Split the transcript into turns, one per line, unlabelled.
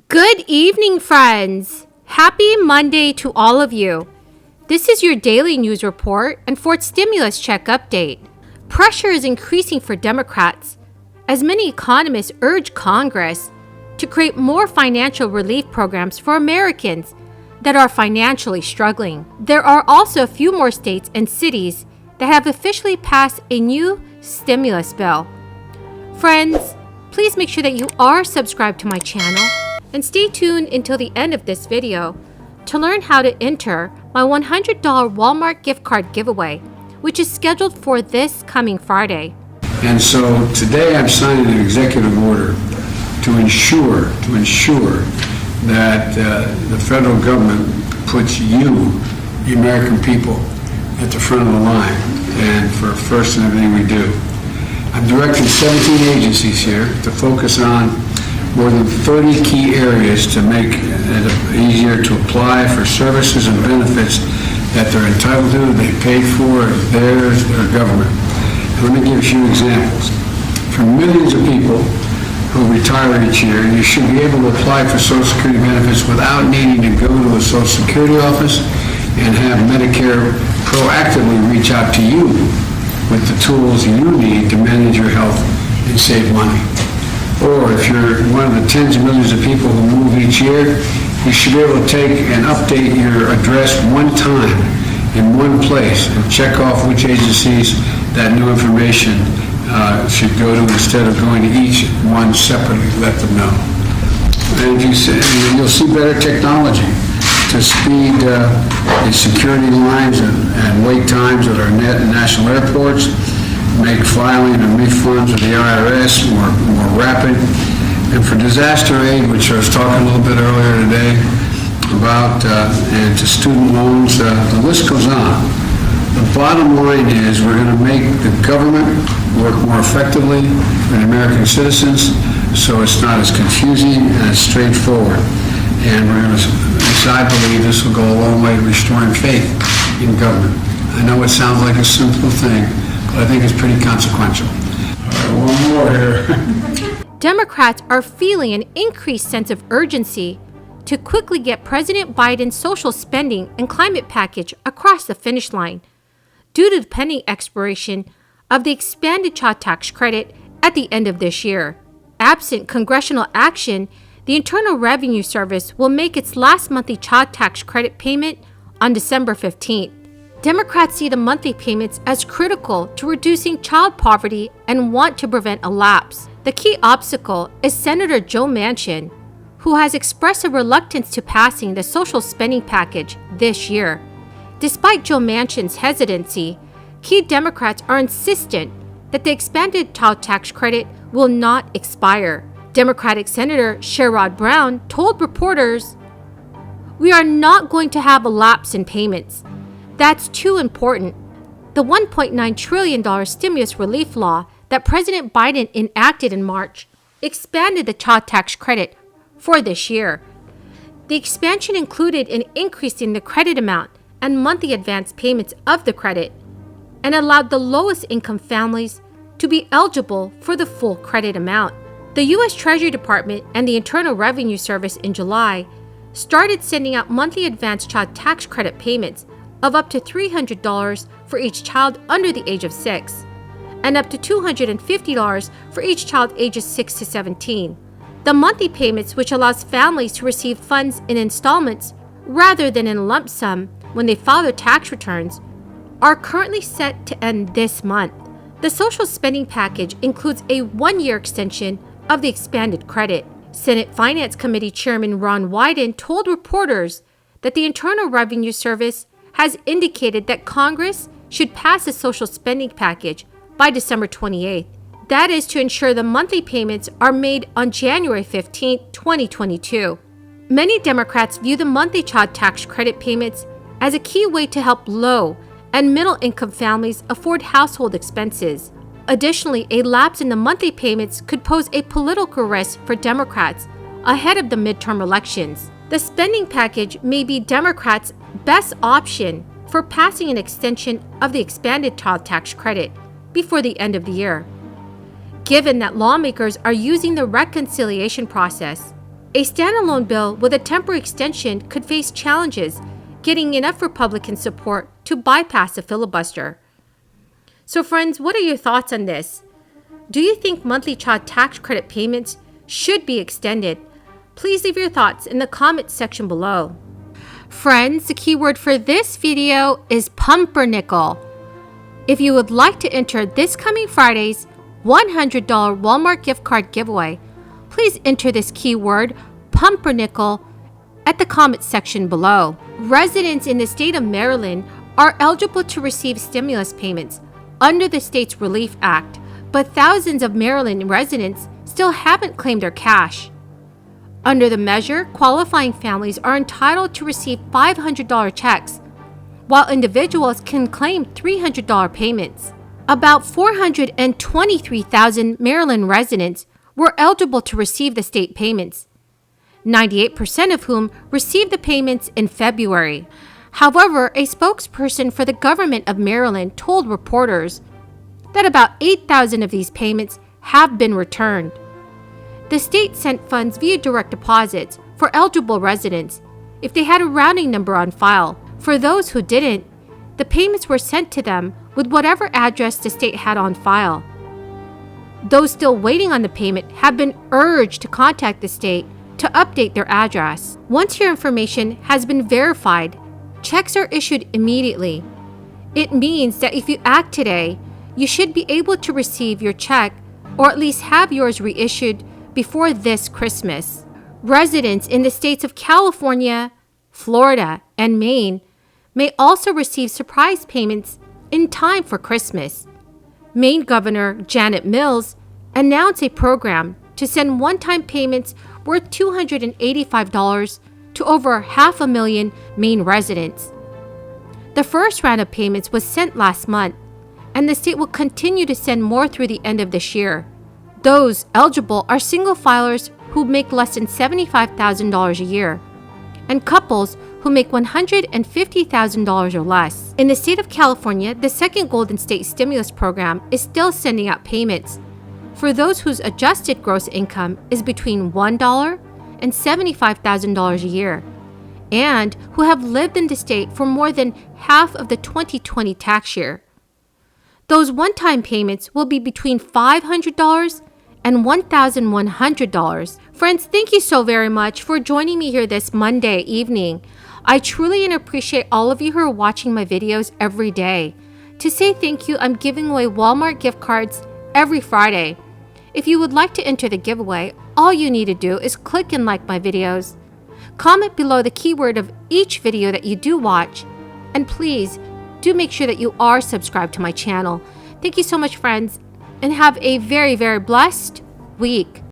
Good evening, friends! Happy Monday to all of you. This is your daily news report and Ford stimulus check update. Pressure is increasing for Democrats as many economists urge Congress to create more financial relief programs for Americans that are financially struggling. There are also a few more states and cities that have officially passed a new stimulus bill. Friends, please make sure that you are subscribed to my channel and stay tuned until the end of this video to learn how to enter my $100 Walmart gift card giveaway, which is scheduled for this coming Friday.
And so today I'm signing an executive order to ensure that the federal government puts you, the American people, at the front of the line and for first in everything we do. I'm directing 17 agencies here to focus on more than 30 key areas to make it easier to apply for services and benefits that they're entitled to, they paid for, theirs, their government. And let me give a few examples. For millions of people who retire each year, you should be able to apply for Social Security benefits without needing to go to a Social Security office and have Medicare proactively reach out to you with the tools you need to manage your health and save money. Or if you're one of the tens of millions of people who move each year, you should be able to take and update your address one time in one place and check off which agencies that new information should go to instead of going to each one separately. Let them know. And you'll see better technology to speed the security lines and wait times at our national airports, make filing and refunds with the IRS more rapid. And for disaster aid, which I was talking a little bit earlier today about, and to student loans, the list goes on. The bottom line is we're going to make the government work more effectively for the American citizens so it's not as confusing and as straightforward. And we're going to, as I believe, this will go a long way to restoring faith in government. I know it sounds like a simple thing, but I think it's pretty consequential. All right, one more here.
Democrats are feeling an increased sense of urgency to quickly get President Biden's social spending and climate package across the finish line due to the pending expiration of the expanded child tax credit at the end of this year. Absent congressional action, the Internal Revenue Service will make its last monthly child tax credit payment on December 15th. Democrats see the monthly payments as critical to reducing child poverty and want to prevent a lapse. The key obstacle is Senator Joe Manchin, who has expressed a reluctance to passing the social spending package this year. Despite Joe Manchin's hesitancy, key Democrats are insistent that the expanded child tax credit will not expire. Democratic Senator Sherrod Brown told reporters, "We are not going to have a lapse in payments. That's too important." The $1.9 trillion stimulus relief law that President Biden enacted in March expanded the child tax credit for this year. The expansion included an increase in the credit amount and monthly advance payments of the credit and allowed the lowest income families to be eligible for the full credit amount. The U.S. Treasury Department and the Internal Revenue Service in July started sending out monthly advance child tax credit payments of up to $300 for each child under the age of 6, and up to $250 for each child ages 6 to 17. The monthly payments, which allows families to receive funds in installments rather than in a lump sum when they file their tax returns, are currently set to end this month. The social spending package includes a one-year extension of the expanded credit. Senate Finance Committee Chairman Ron Wyden told reporters that the Internal Revenue Service has indicated that Congress should pass a social spending package by December 28th. That is to ensure the monthly payments are made on January 15, 2022. Many Democrats view the monthly child tax credit payments as a key way to help low and middle-income families afford household expenses. Additionally, a lapse in the monthly payments could pose a political risk for Democrats ahead of the midterm elections. The spending package may be Democrats' best option for passing an extension of the expanded child tax credit before the end of the year. Given that lawmakers are using the reconciliation process A standalone bill with a temporary extension could face challenges getting enough Republican support to bypass a filibuster. So friends, what are your thoughts on this? Do you think monthly child tax credit payments should be extended? Please leave your thoughts in the comments section below. Friends, the keyword for this video is pumpernickel. If you would like to enter this coming Friday's $100 Walmart gift card giveaway, please enter this keyword pumpernickel at the comments section below. Residents in the state of Maryland are eligible to receive stimulus payments under the state's Relief Act, but thousands of Maryland residents still haven't claimed their cash. Under the measure, qualifying families are entitled to receive $500 checks, while individuals can claim $300 payments. About 423,000 Maryland residents were eligible to receive the state payments, 98% of whom received the payments in February. However, a spokesperson for the government of Maryland told reporters that about 8,000 of these payments have been returned. The state sent funds via direct deposits for eligible residents if they had a rounding number on file. For those who didn't, the payments were sent to them with whatever address the state had on file. Those still waiting on the payment have been urged to contact the state to update their address. Once your information has been verified, checks are issued immediately. It means that if you act today, you should be able to receive your check or at least have yours reissued before this Christmas. Residents in the states of California, Florida, and Maine may also receive surprise payments in time for Christmas. Maine Governor Janet Mills announced a program to send one-time payments worth $285 to over 500,000 Maine residents. The first round of payments was sent last month, and the state will continue to send more through the end of this year. Those eligible are single filers who make less than $75,000 a year, and couples who make $150,000 or less. In the state of California, the second Golden State Stimulus Program is still sending out payments for those whose adjusted gross income is between $1 and $75,000 a year, and who have lived in the state for more than half of the 2020 tax year. Those one-time payments will be between $500 and $1,100. Friends, thank you so very much for joining me here this Monday evening. I truly appreciate all of you who are watching my videos every day. To say thank you, I'm giving away Walmart gift cards every Friday. If you would like to enter the giveaway, all you need to do is click and like my videos. Comment below the keyword of each video that you do watch, and please do make sure that you are subscribed to my channel. Thank you so much, friends, and have a very, very blessed week.